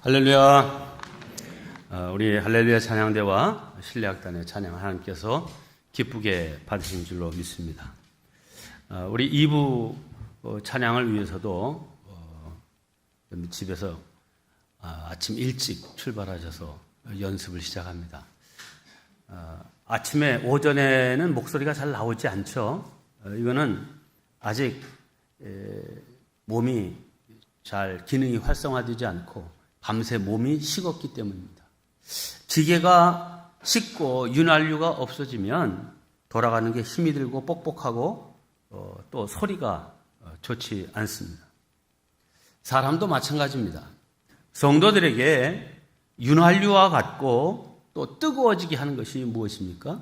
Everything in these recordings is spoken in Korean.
할렐루야. 우리 할렐루야 찬양대와 신뢰악단의 찬양 하나님께서 기쁘게 받으신 줄로 믿습니다. 우리 2부 찬양을 위해서도 집에서 아침 일찍 출발하셔서 연습을 시작합니다. 아침에 오전에는 목소리가 잘 나오지 않죠. 이거는 아직 몸이 잘 기능이 활성화되지 않고 밤새 몸이 식었기 때문입니다. 기계가 식고 윤활유가 없어지면 돌아가는 게 힘이 들고 뻑뻑하고 또 소리가 좋지 않습니다. 사람도 마찬가지입니다. 성도들에게 윤활유와 같고 또 뜨거워지게 하는 것이 무엇입니까?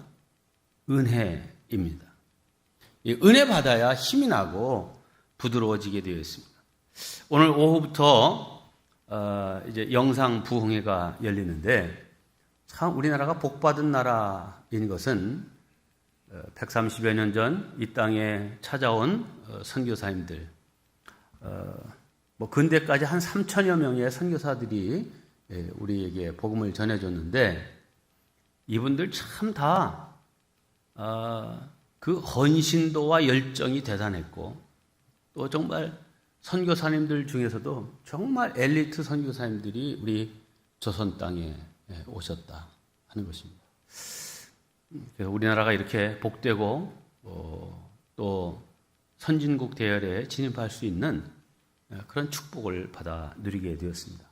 은혜입니다. 이 은혜 받아야 힘이 나고 부드러워지게 되어 있습니다. 오늘 오후부터 이제 영상 부흥회가 열리는데 참 우리나라가 복받은 나라인 것은 130여 년 전 이 땅에 찾아온 선교사님들, 근대까지 한 3천여 명의 선교사들이 우리에게 복음을 전해줬는데 이분들 참 다 그 헌신도와 열정이 대단했고 또 정말 선교사님들 중에서도 정말 엘리트 선교사님들이 우리 조선 땅에 오셨다 하는 것입니다. 그래서 우리나라가 이렇게 복되고 또 선진국 대열에 진입할 수 있는 그런 축복을 받아 누리게 되었습니다.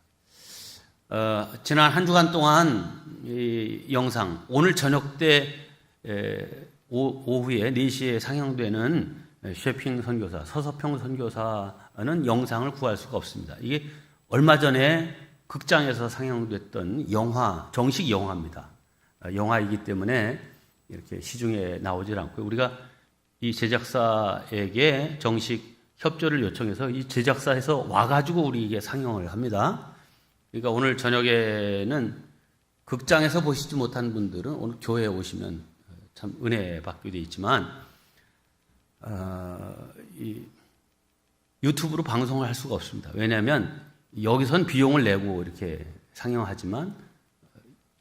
지난 한 주간 동안 이 영상 오늘 저녁 때 오후에 4시에 상영되는 셰핑 선교사, 서서평 선교사는 영상을 구할 수가 없습니다. 이게 얼마 전에 극장에서 상영됐던 영화, 정식 영화입니다. 영화이기 때문에 이렇게 시중에 나오질 않고요. 우리가 이 제작사에게 정식 협조를 요청해서 이 제작사에서 와가지고 우리에게 상영을 합니다. 그러니까 오늘 저녁에는 극장에서 보시지 못한 분들은 오늘 교회에 오시면 참 은혜 받게 되어 있지만 이 유튜브로 방송을 할 수가 없습니다. 왜냐하면 여기선 비용을 내고 이렇게 상영하지만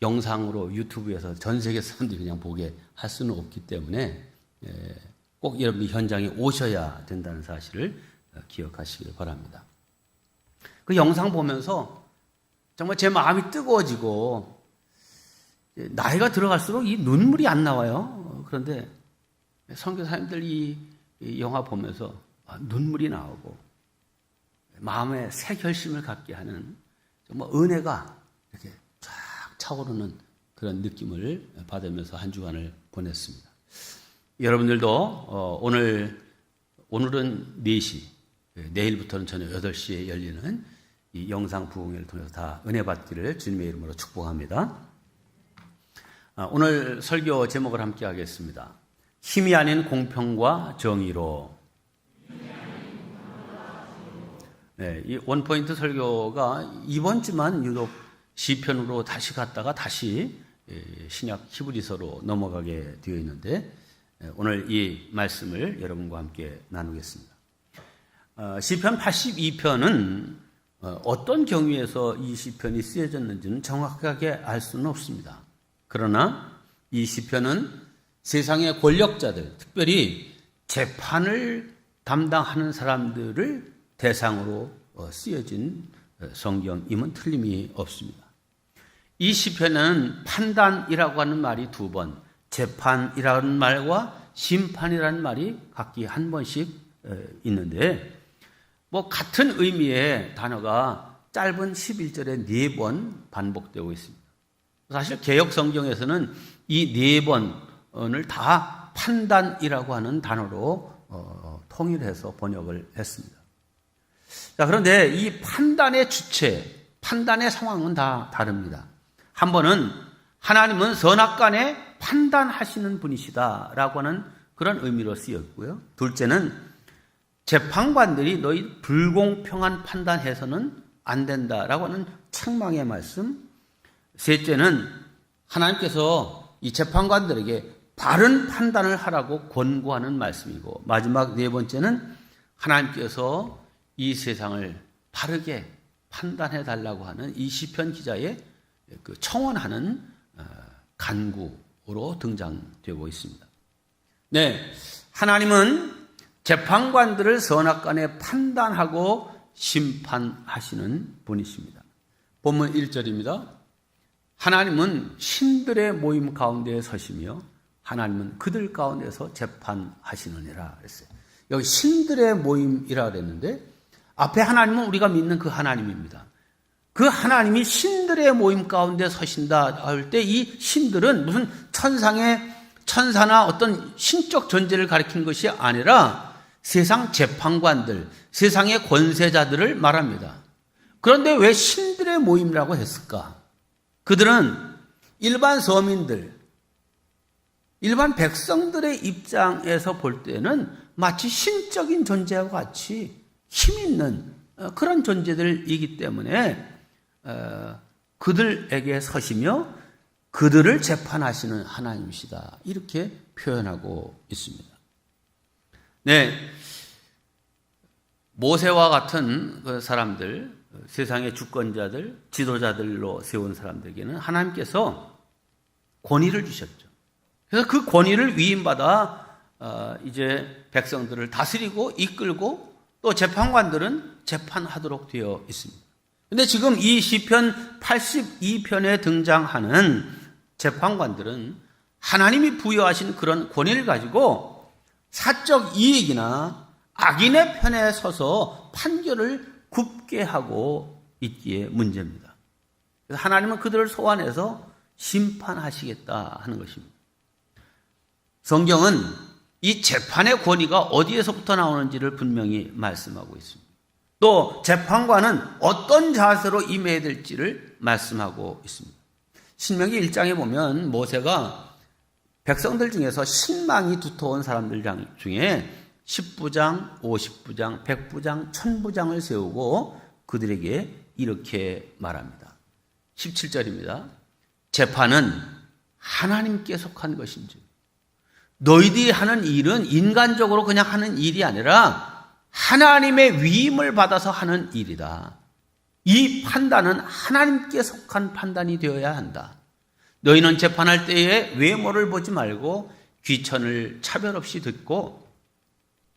영상으로 유튜브에서 전 세계 사람들이 그냥 보게 할 수는 없기 때문에 꼭 여러분이 현장에 오셔야 된다는 사실을 기억하시길 바랍니다. 그 영상 보면서 정말 제 마음이 뜨거워지고 나이가 들어갈수록 이 눈물이 안 나와요. 그런데 선교사님들 이 영화 보면서 눈물이 나오고 마음에 새 결심을 갖게 하는 정말 은혜가 이렇게 쫙 차오르는 그런 느낌을 받으면서 한 주간을 보냈습니다. 여러분들도 오늘은 4시, 내일부터는 저녁 8시에 열리는 이 영상 부흥회를 통해서 다 은혜 받기를 주님의 이름으로 축복합니다. 오늘 설교 제목을 함께 하겠습니다. 힘이 아닌 공평과 정의로. 네, 이 원포인트 설교가 이번 주만 유독 시편으로 다시 갔다가 다시 신약 히브리서로 넘어가게 되어 있는데 오늘 이 말씀을 여러분과 함께 나누겠습니다. 시편 82편은 어떤 경위에서 이 시편이 쓰여졌는지는 정확하게 알 수는 없습니다. 그러나 이 시편은 세상의 권력자들, 특별히 재판을 담당하는 사람들을 대상으로 쓰여진 성경임은 틀림이 없습니다. 이 시편에는 판단이라고 하는 말이 2번, 재판이라는 말과 심판이라는 말이 각기 한 번씩 있는데 같은 의미의 단어가 짧은 11절에 4번 반복되고 있습니다. 사실 개역 성경에서는 이 4번을 다 판단이라고 하는 단어로 통일해서 번역을 했습니다. 자, 그런데 이 판단의 주체, 판단의 상황은 다 다릅니다. 한 번은 하나님은 선악간에 판단하시는 분이시다라고 하는 그런 의미로 쓰였고요. 둘째는 재판관들이 너희 불공평한 판단해서는 안 된다라고 하는 책망의 말씀. 셋째는 하나님께서 이 재판관들에게 바른 판단을 하라고 권고하는 말씀이고, 마지막 4번째는 하나님께서 이 세상을 바르게 판단해 달라고 하는 이 시편 기자의 그 청원하는 간구로 등장되고 있습니다. 네, 하나님은 재판관들을 선악간에 판단하고 심판하시는 분이십니다. 본문 1절입니다. 하나님은 신들의 모임 가운데 서시며 하나님은 그들 가운데서 재판하시느니라 그랬어요. 여기 신들의 모임이라 그랬는데 앞에 하나님은 우리가 믿는 그 하나님입니다. 그 하나님이 신들의 모임 가운데 서신다 할 때 이 신들은 무슨 천사나 어떤 신적 존재를 가리키는 것이 아니라 세상 재판관들, 세상의 권세자들을 말합니다. 그런데 왜 신들의 모임이라고 했을까? 그들은 일반 서민들, 일반 백성들의 입장에서 볼 때는 마치 신적인 존재와 같이 힘 있는 그런 존재들이기 때문에 그들에게 서시며 그들을 재판하시는 하나님이시다. 이렇게 표현하고 있습니다. 네, 모세와 같은 그 사람들, 세상의 주권자들, 지도자들로 세운 사람들에게는 하나님께서 권위를 주셨죠. 그래서 그 권위를 위임받아 이제 백성들을 다스리고 이끌고 또 재판관들은 재판하도록 되어 있습니다. 그런데 지금 이 시편 82편에 등장하는 재판관들은 하나님이 부여하신 그런 권위를 가지고 사적 이익이나 악인의 편에 서서 판결을 굽게 하고 있기에 문제입니다. 그래서 하나님은 그들을 소환해서 심판하시겠다 하는 것입니다. 성경은 이 재판의 권위가 어디에서부터 나오는지를 분명히 말씀하고 있습니다. 또 재판관은 어떤 자세로 임해야 될지를 말씀하고 있습니다. 신명기 1장에 보면 모세가 백성들 중에서 신망이 두터운 사람들 중에 10부장, 50부장, 100부장, 1000부장을 세우고 그들에게 이렇게 말합니다. 17절입니다. 재판은 하나님께 속한 것인지 너희들이 하는 일은 인간적으로 그냥 하는 일이 아니라 하나님의 위임을 받아서 하는 일이다. 이 판단은 하나님께 속한 판단이 되어야 한다. 너희는 재판할 때에 외모를 보지 말고 귀천을 차별 없이 듣고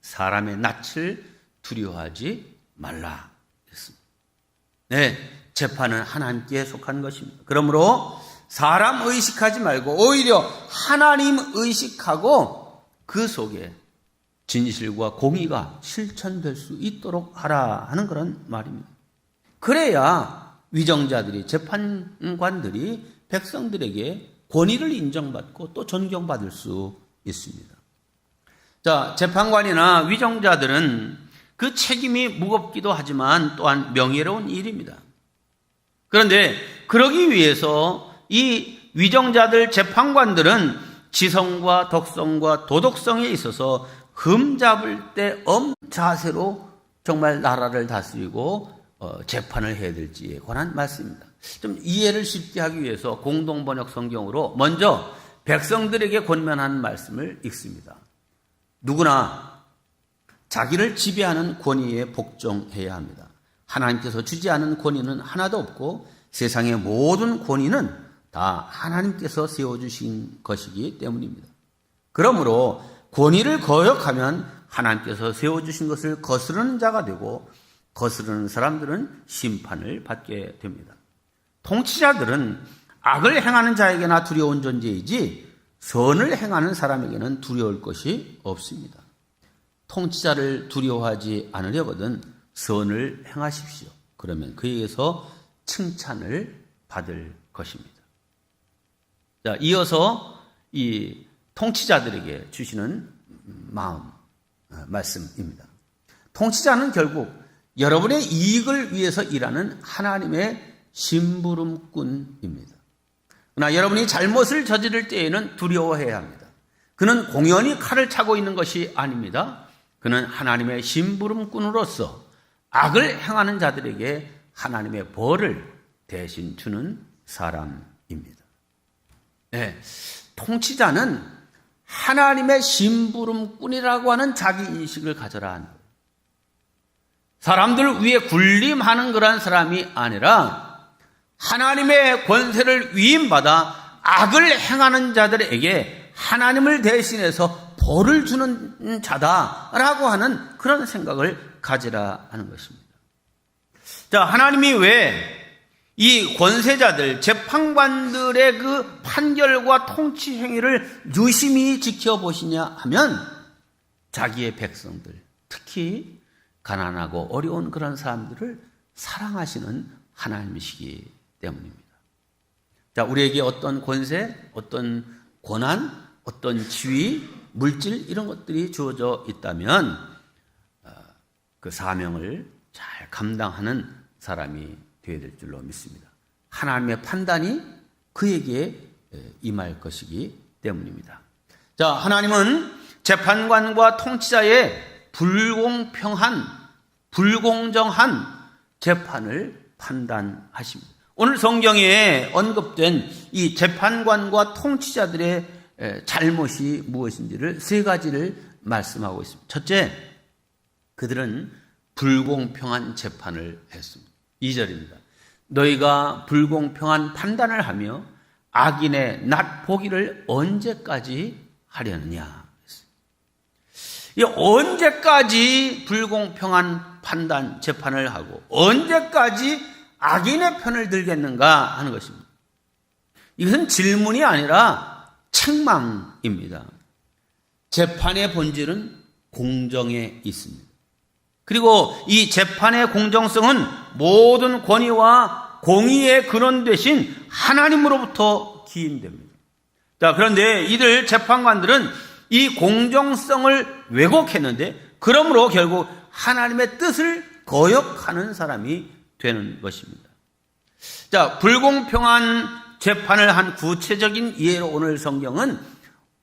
사람의 낯을 두려워하지 말라. 했습니다. 네, 재판은 하나님께 속한 것입니다. 그러므로 사람 의식하지 말고 오히려 하나님 의식하고 그 속에 진실과 공의가 실천될 수 있도록 하라 하는 그런 말입니다. 그래야 위정자들이, 재판관들이 백성들에게 권위를 인정받고 또 존경받을 수 있습니다. 자, 재판관이나 위정자들은 그 책임이 무겁기도 하지만 또한 명예로운 일입니다. 그런데 그러기 위해서 이 위정자들, 재판관들은 지성과 덕성과 도덕성에 있어서 흠잡을 데 없는 자세로 정말 나라를 다스리고 재판을 해야 될지에 관한 말씀입니다. 좀 이해를 쉽게 하기 위해서 공동번역 성경으로 먼저 백성들에게 권면하는 말씀을 읽습니다. 누구나 자기를 지배하는 권위에 복종해야 합니다. 하나님께서 주지 않은 권위는 하나도 없고 세상의 모든 권위는 다 하나님께서 세워주신 것이기 때문입니다. 그러므로 권위를 거역하면 하나님께서 세워주신 것을 거스르는 자가 되고 거스르는 사람들은 심판을 받게 됩니다. 통치자들은 악을 행하는 자에게나 두려운 존재이지 선을 행하는 사람에게는 두려울 것이 없습니다. 통치자를 두려워하지 않으려거든 선을 행하십시오. 그러면 그에게서 칭찬을 받을 것입니다. 자, 이어서 이 통치자들에게 주시는 말씀입니다. 통치자는 결국 여러분의 이익을 위해서 일하는 하나님의 심부름꾼입니다. 그러나 여러분이 잘못을 저지를 때에는 두려워해야 합니다. 그는 공연히 칼을 차고 있는 것이 아닙니다. 그는 하나님의 심부름꾼으로서 악을 행하는 자들에게 하나님의 벌을 대신 주는 사람입니다. 네, 통치자는 하나님의 심부름꾼이라고 하는 자기인식을 가져라 하는 거예요. 사람들 위에 군림하는 그런 사람이 아니라 하나님의 권세를 위임받아 악을 행하는 자들에게 하나님을 대신해서 벌을 주는 자다라고 하는 그런 생각을 가지라 하는 것입니다. 자, 하나님이 왜 이 권세자들, 재판관들의 그 판결과 통치 행위를 유심히 지켜보시냐 하면 자기의 백성들, 특히 가난하고 어려운 그런 사람들을 사랑하시는 하나님이시기 때문입니다. 자, 우리에게 어떤 권세, 어떤 권한, 어떤 지위, 물질 이런 것들이 주어져 있다면 그 사명을 잘 감당하는 사람이 되어야 될 줄로 믿습니다. 하나님의 판단이 그에게 임할 것이기 때문입니다. 자, 하나님은 재판관과 통치자의 불공평한, 불공정한 재판을 판단하십니다. 오늘 성경에 언급된 이 재판관과 통치자들의 잘못이 무엇인지를 세 가지를 말씀하고 있습니다. 첫째, 그들은 불공평한 재판을 했습니다. 2절입니다. 너희가 불공평한 판단을 하며 악인의 낫 보기를 언제까지 하려느냐. 이 언제까지 불공평한 판단, 재판을 하고 언제까지 악인의 편을 들겠는가 하는 것입니다. 이것은 질문이 아니라 책망입니다. 재판의 본질은 공정에 있습니다. 그리고 이 재판의 공정성은 모든 권위와 공의의 근원 되신 하나님으로부터 기인됩니다. 자, 그런데 이들 재판관들은 이 공정성을 왜곡했는데 그러므로 결국 하나님의 뜻을 거역하는 사람이 되는 것입니다. 자, 불공평한 재판을 한 구체적인 예로 오늘 성경은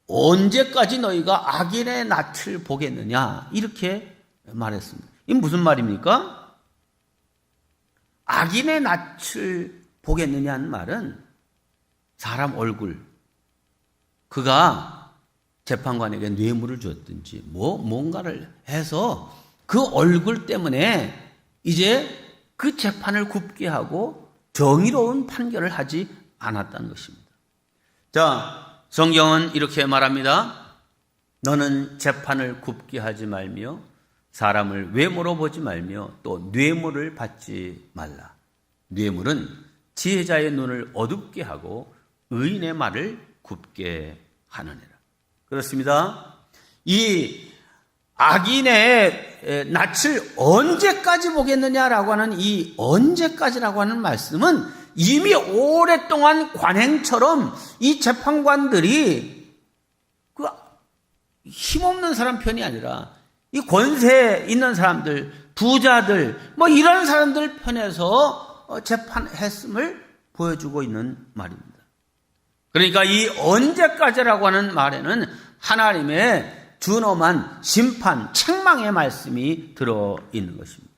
언제까지 너희가 악인의 낯을 보겠느냐 이렇게 말했습니다. 이게 무슨 말입니까? 악인의 낯을 보겠느냐는 말은 사람 얼굴, 그가 재판관에게 뇌물을 줬든지 뭔가를 해서 그 얼굴 때문에 이제 그 재판을 굽게 하고 정의로운 판결을 하지 않았다는 것입니다. 자, 성경은 이렇게 말합니다. 너는 재판을 굽게 하지 말며 사람을 외모로 보지 말며 또 뇌물을 받지 말라. 뇌물은 지혜자의 눈을 어둡게 하고 의인의 말을 굽게 하느니라. 그렇습니다. 이 악인의 낯을 언제까지 보겠느냐라고 하는 이 언제까지라고 하는 말씀은 이미 오랫동안 관행처럼 이 재판관들이 그 힘없는 사람 편이 아니라 이 권세 있는 사람들, 부자들, 이런 사람들 편에서 재판했음을 보여주고 있는 말입니다. 그러니까 이 언제까지라고 하는 말에는 하나님의 준엄한 심판, 책망의 말씀이 들어있는 것입니다.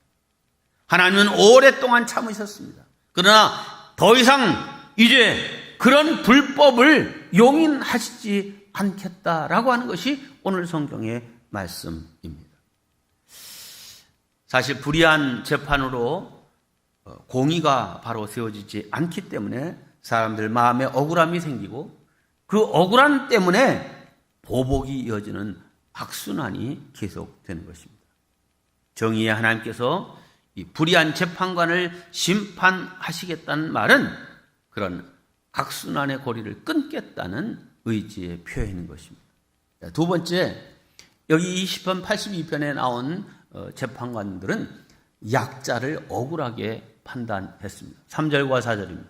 하나님은 오랫동안 참으셨습니다. 그러나 더 이상 이제 그런 불법을 용인하시지 않겠다라고 하는 것이 오늘 성경의 말씀입니다. 사실 불의한 재판으로 공의가 바로 세워지지 않기 때문에 사람들 마음에 억울함이 생기고 그 억울함 때문에 보복이 이어지는 악순환이 계속되는 것입니다. 정의의 하나님께서 이 불의한 재판관을 심판하시겠다는 말은 그런 악순환의 고리를 끊겠다는 의지의 표현인 것입니다. 두 번째, 여기 20편 82편에 나온 재판관들은 약자를 억울하게 판단했습니다. 3절과 4절입니다.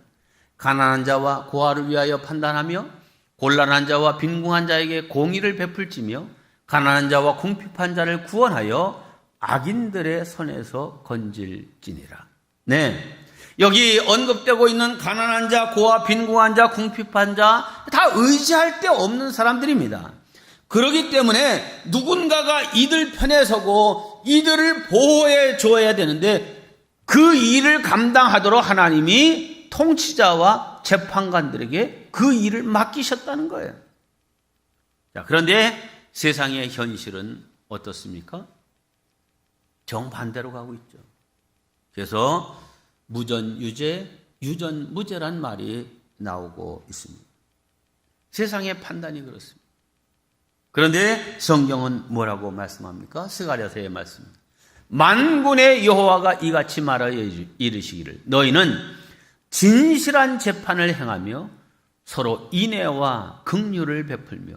가난한 자와 고아를 위하여 판단하며 곤란한 자와 빈궁한 자에게 공의를 베풀지며 가난한 자와 궁핍한 자를 구원하여 악인들의 손에서 건질지니라. 네, 여기 언급되고 있는 가난한 자, 고아, 빈궁한 자, 궁핍한 자 다 의지할 데 없는 사람들입니다. 그렇기 때문에 누군가가 이들 편에 서고 이들을 보호해 줘야 되는데 그 일을 감당하도록 하나님이 통치자와 재판관들에게 그 일을 맡기셨다는 거예요. 자, 그런데 세상의 현실은 어떻습니까? 정반대로 가고 있죠. 그래서 무전유죄, 유전무죄란 말이 나오고 있습니다. 세상의 판단이 그렇습니다. 그런데 성경은 뭐라고 말씀합니까? 스가랴서의 말씀입니다. 만군의 여호와가 이같이 말하여 이르시기를 너희는 진실한 재판을 행하며 서로 인애와 긍휼을 베풀며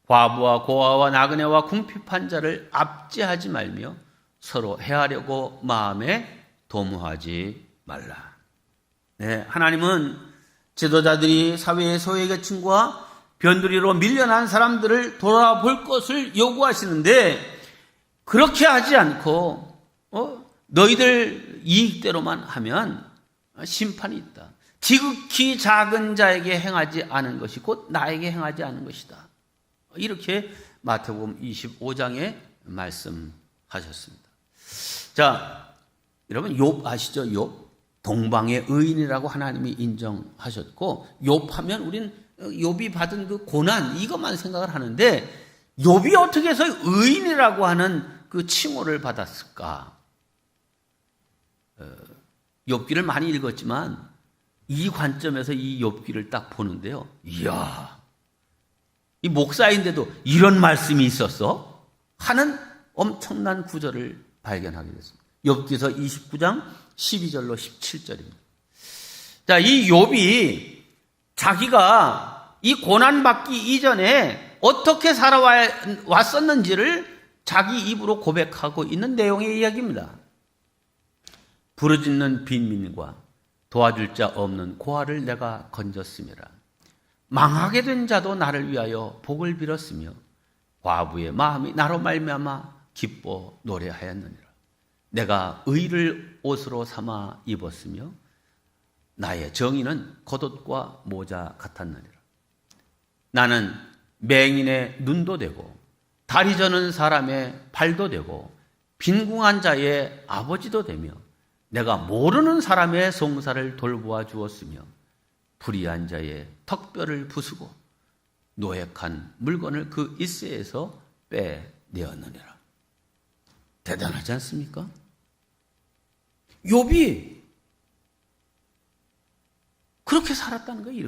과부와 고아와 나그네와 궁핍한 자를 압제하지 말며 서로 해하려고 마음에 도모하지 말라. 네, 하나님은 지도자들이 사회의 소외계층과 변두리로 밀려난 사람들을 돌아볼 것을 요구하시는데 그렇게 하지 않고 너희들 이익대로만 하면 심판이 있다. 지극히 작은 자에게 행하지 않은 것이 곧 나에게 행하지 않은 것이다. 이렇게 마태복음 25장에 말씀하셨습니다. 자, 여러분 욥 아시죠? 욥. 동방의 의인이라고 하나님이 인정하셨고 욥하면 우린 욥이 받은 그 고난 이것만 생각을 하는데 욥이 어떻게 해서 의인이라고 하는 그 칭호를 받았을까? 욥기를 많이 읽었지만 이 관점에서 이 욥기를 딱 보는데요. 이야, 이 목사인데도 이런 말씀이 있었어? 하는 엄청난 구절을 발견하게 됐습니다. 욥기서 29장 12절로 17절입니다. 자, 이 욥이 자기가 이 고난받기 이전에 어떻게 살아왔었는지를 자기 입으로 고백하고 있는 내용의 이야기입니다. 부르짖는 빈민과 도와줄 자 없는 고아를 내가 건졌음이라. 망하게 된 자도 나를 위하여 복을 빌었으며 과부의 마음이 나로 말미암아 기뻐 노래하였느니라. 내가 의를 옷으로 삼아 입었으며 나의 정의는 겉옷과 모자 같았느니라. 나는 맹인의 눈도 되고 다리 저는 사람의 발도 되고 빈궁한 자의 아버지도 되며 내가 모르는 사람의 송사를 돌보아 주었으며 불의한 자의 턱뼈를 부수고 노획한 물건을 그 이새에서 빼내었느니라. 대단하지 않습니까? 욥이 그렇게 살았다는 거예요.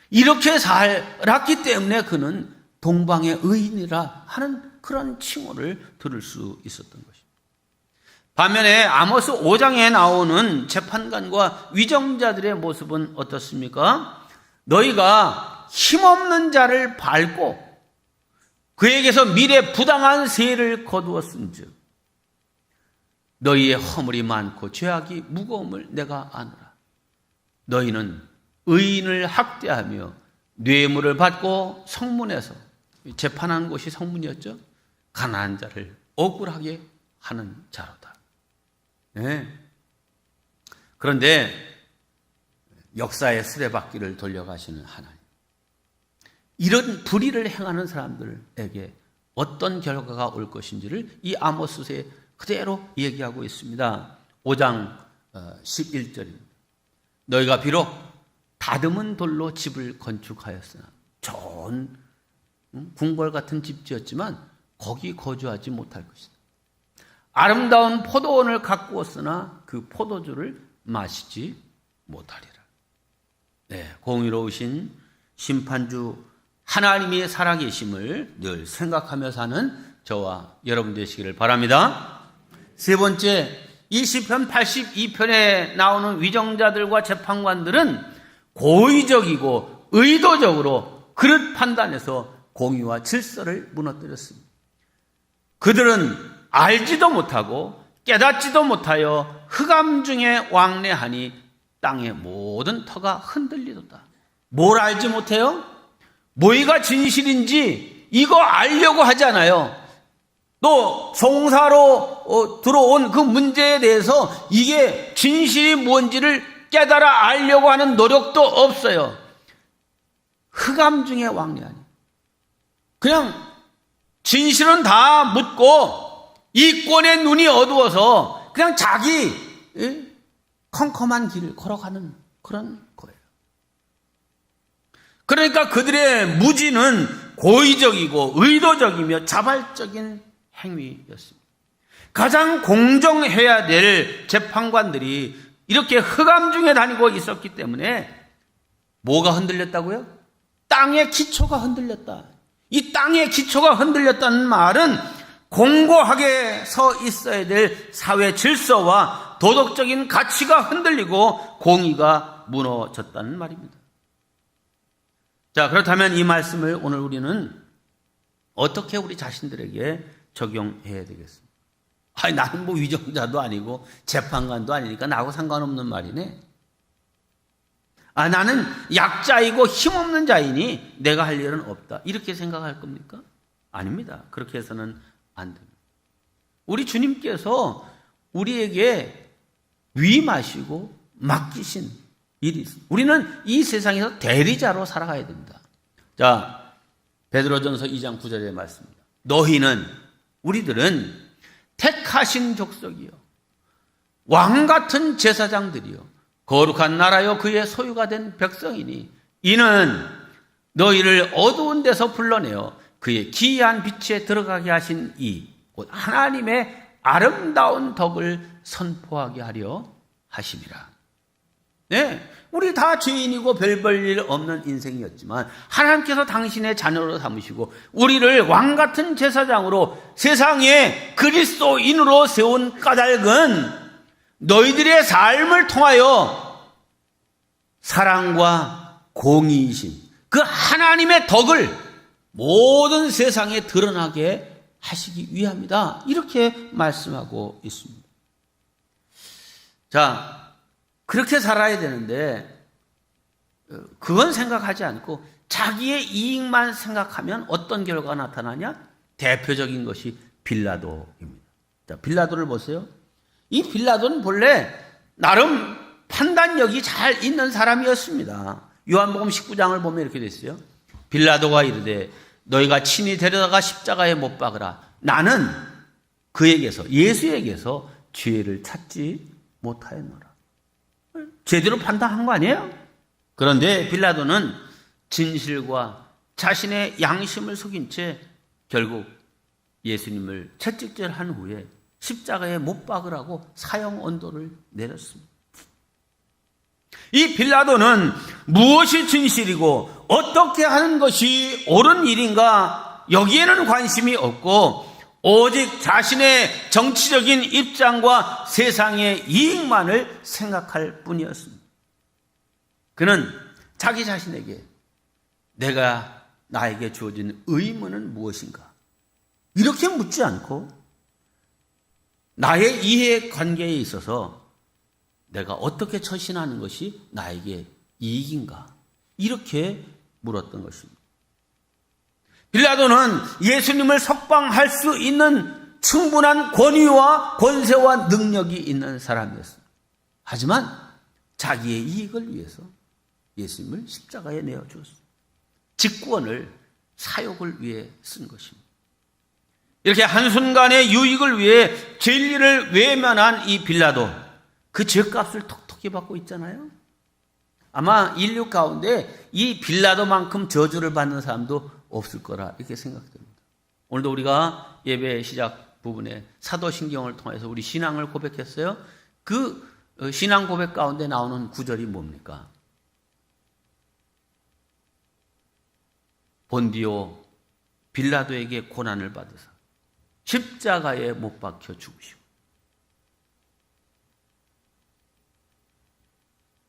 이렇게 살았기 때문에 그는 동방의 의인이라 하는 그런 칭호를 들을 수 있었던 것입니다. 반면에 아모스 5장에 나오는 재판관과 위정자들의 모습은 어떻습니까? 너희가 힘없는 자를 밟고 그에게서 미래 부당한 세를 거두었은즉 너희의 허물이 많고 죄악이 무거움을 내가 아노라. 너희는 의인을 학대하며 뇌물을 받고 성문에서 재판한 곳이 성문이었죠. 가난한 자를 억울하게 하는 자로다. 네. 그런데 역사의 수레바퀴를 돌려가시는 하나님, 이런 불의를 행하는 사람들에게 어떤 결과가 올 것인지를 이 아모스에 그대로 얘기하고 있습니다. 5장 11절입니다. 너희가 비록 다듬은 돌로 집을 건축하였으나 좋은 궁궐 같은 집 지었지만 거기 거주하지 못할 것이다. 아름다운 포도원을 가꾸었으나 그 포도주를 마시지 못하리라. 네, 공의로우신 심판주 하나님의 살아계심을 늘 생각하며 사는 저와 여러분 되시기를 바랍니다. 세 번째, 이 시편 82편에 나오는 위정자들과 재판관들은 고의적이고 의도적으로 그릇 판단해서 공의와 질서를 무너뜨렸습니다. 그들은 알지도 못하고 깨닫지도 못하여 흑암 중에 왕래하니 땅의 모든 터가 흔들리도다. 뭘 알지 못해요? 뭐가 진실인지 이거 알려고 하잖아요. 또 송사로 들어온 그 문제에 대해서 이게 진실이 뭔지를 깨달아 알려고 하는 노력도 없어요. 흑암 중에 왕래하니 그냥 진실은 다 묻고 이권의 눈이 어두워서 그냥 자기 컴컴한 길을 걸어가는 그런 거예요. 그러니까 그들의 무지는 고의적이고 의도적이며 자발적인 행위였습니다. 가장 공정해야 될 재판관들이 이렇게 흑암 중에 다니고 있었기 때문에 뭐가 흔들렸다고요? 땅의 기초가 흔들렸다. 이 땅의 기초가 흔들렸다는 말은 공고하게 서 있어야 될 사회 질서와 도덕적인 가치가 흔들리고 공의가 무너졌다는 말입니다. 자, 그렇다면 이 말씀을 오늘 우리는 어떻게 우리 자신들에게 적용해야 되겠습니까? 아니, 나는 뭐 위정자도 아니고 재판관도 아니니까 나하고 상관없는 말이네. 아, 나는 약자이고 힘없는 자이니 내가 할 일은 없다. 이렇게 생각할 겁니까? 아닙니다. 그렇게 해서는 안 됩니다. 우리 주님께서 우리에게 위임하시고 맡기신 일이 있습니다. 우리는 이 세상에서 대리자로 살아가야 됩니다. 자, 베드로전서 2장 9절의 말씀입니다. 너희는, 우리들은 택하신 족속이요, 왕 같은 제사장들이요, 거룩한 나라요, 그의 소유가 된 백성이니 이는 너희를 어두운 데서 불러내어 그의 기이한 빛에 들어가게 하신 이 곧 하나님의 아름다운 덕을 선포하게 하려 하심이라. 네, 우리 다 죄인이고 별 볼 일 없는 인생이었지만 하나님께서 당신의 자녀로 삼으시고 우리를 왕 같은 제사장으로 세상에 그리스도인으로 세운 까닭은 너희들의 삶을 통하여 사랑과 공의이신 그 하나님의 덕을 모든 세상에 드러나게 하시기 위함이다. 이렇게 말씀하고 있습니다. 자, 그렇게 살아야 되는데 그건 생각하지 않고 자기의 이익만 생각하면 어떤 결과가 나타나냐? 대표적인 것이 빌라도입니다. 자, 빌라도를 보세요. 이 빌라도는 본래 나름 판단력이 잘 있는 사람이었습니다. 요한복음 19장을 보면 이렇게 됐어요. 빌라도가 이르되 너희가 친히 데려다가 십자가에 못 박으라. 나는 그에게서, 예수에게서 죄를 찾지 못하였노라. 제대로 판단한 거 아니에요? 그런데 빌라도는 진실과 자신의 양심을 속인 채 결국 예수님을 채찍질한 후에 십자가에 못 박으라고 사형 언도를 내렸습니다. 이 빌라도는 무엇이 진실이고 어떻게 하는 것이 옳은 일인가 여기에는 관심이 없고 오직 자신의 정치적인 입장과 세상의 이익만을 생각할 뿐이었습니다. 그는 자기 자신에게 나에게 주어진 의무는 무엇인가? 이렇게 묻지 않고 나의 이해관계에 있어서 내가 어떻게 처신하는 것이 나에게 이익인가? 이렇게 물었던 것입니다. 빌라도는 예수님을 석방할 수 있는 충분한 권위와 권세와 능력이 있는 사람이었습니다. 하지만 자기의 이익을 위해서 예수님을 십자가에 내어주었습니다. 직권을 사욕을 위해 쓴 것입니다. 이렇게 한순간의 유익을 위해 진리를 외면한 이 빌라도, 그 죄값을 톡톡히 받고 있잖아요. 아마 인류 가운데 이 빌라도만큼 저주를 받는 사람도 없을 거라 이렇게 생각됩니다. 오늘도 우리가 예배 시작 부분에 사도신경을 통해서 우리 신앙을 고백했어요. 그 신앙 고백 가운데 나오는 구절이 뭡니까? 본디오 빌라도에게 고난을 받으사 십자가에 못 박혀 죽으시고,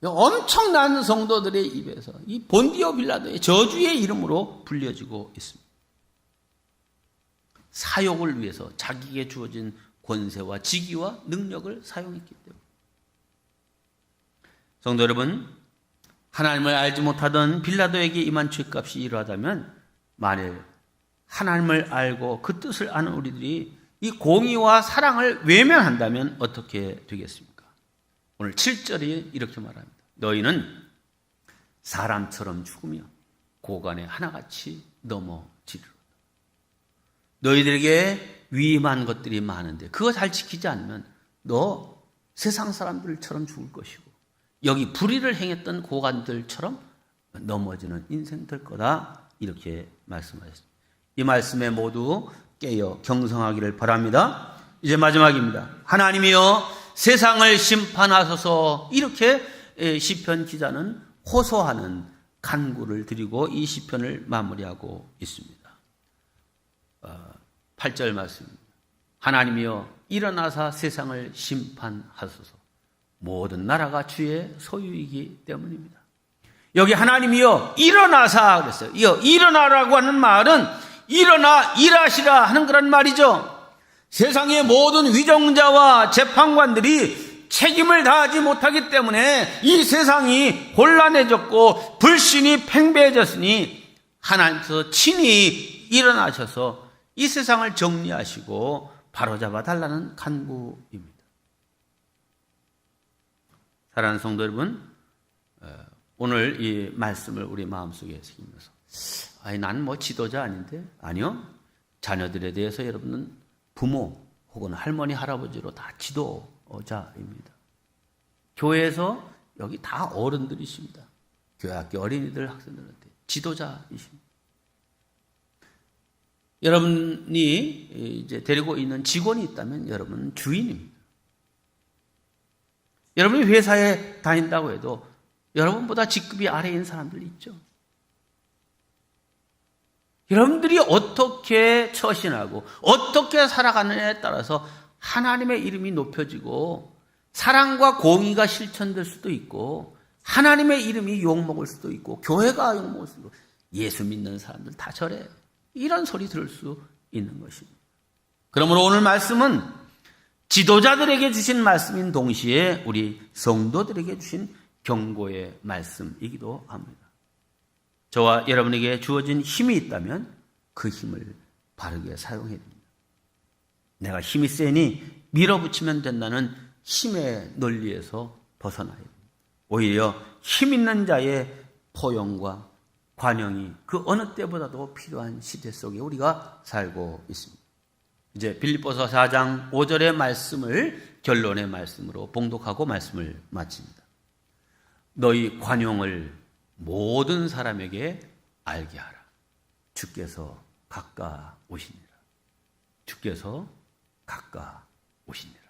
엄청난 성도들의 입에서 이 본디오 빌라도의 저주의 이름으로 불려지고 있습니다. 사욕을 위해서 자기에게 주어진 권세와 직위와 능력을 사용했기 때문에. 성도 여러분, 하나님을 알지 못하던 빌라도에게 임한 죄값이 이러하다면 만일 하나님을 알고 그 뜻을 아는 우리들이 이 공의와 사랑을 외면한다면 어떻게 되겠습니까? 오늘 7절이 이렇게 말합니다. 너희는 사람처럼 죽으며 고관에 하나같이 넘어지리로다. 너희들에게 위임한 것들이 많은데 그거 잘 지키지 않으면 너 세상 사람들처럼 죽을 것이고 여기 불의를 행했던 고관들처럼 넘어지는 인생 될 거다. 이렇게 말씀하셨습니다. 이 말씀에 모두 깨어 경성하기를 바랍니다. 이제 마지막입니다. 하나님이여 세상을 심판하소서. 이렇게 시편 기자는 호소하는 간구를 드리고 이 시편을 마무리하고 있습니다. 8절 말씀입니다. 하나님이여 일어나사 세상을 심판하소서. 모든 나라가 주의 소유이기 때문입니다. 여기 하나님이여 일어나사 그랬어요. 일어나라고 하는 말은 일어나 일하시라 하는 그런 말이죠. 세상의 모든 위정자와 재판관들이 책임을 다하지 못하기 때문에 이 세상이 곤란해졌고 불신이 팽배해졌으니 하나님께서 친히 일어나셔서 이 세상을 정리하시고 바로잡아 달라는 간구입니다. 사랑하는 성도 여러분, 오늘 이 말씀을 우리 마음속에 새기면서 난 뭐 지도자 아닌데? 아니요. 자녀들에 대해서 여러분은 부모 혹은 할머니, 할아버지로 다 지도자입니다. 교회에서 여기 다 어른들이십니다. 교회학교 어린이들, 학생들한테 지도자이십니다. 여러분이 이제 데리고 있는 직원이 있다면 여러분은 주인입니다. 여러분이 회사에 다닌다고 해도 여러분보다 직급이 아래인 사람들 있죠. 여러분들이 어떻게 처신하고 어떻게 살아가느냐에 따라서 하나님의 이름이 높여지고 사랑과 공의가 실천될 수도 있고 하나님의 이름이 욕먹을 수도 있고 교회가 욕먹을 수도 있고 예수 믿는 사람들 다 저래. 이런 소리 들을 수 있는 것입니다. 그러므로 오늘 말씀은 지도자들에게 주신 말씀인 동시에 우리 성도들에게 주신 경고의 말씀이기도 합니다. 저와 여러분에게 주어진 힘이 있다면 그 힘을 바르게 사용해야 됩니다. 내가 힘이 세니 밀어붙이면 된다는 힘의 논리에서 벗어나야 됩니다. 오히려 힘 있는 자의 포용과 관용이 그 어느 때보다도 필요한 시대 속에 우리가 살고 있습니다. 이제 빌립보서 4장 5절의 말씀을 결론의 말씀으로 봉독하고 말씀을 마칩니다. 너희 관용을 모든 사람에게 알게 하라. 주께서 가까우시니라. 주께서 가까우시니라.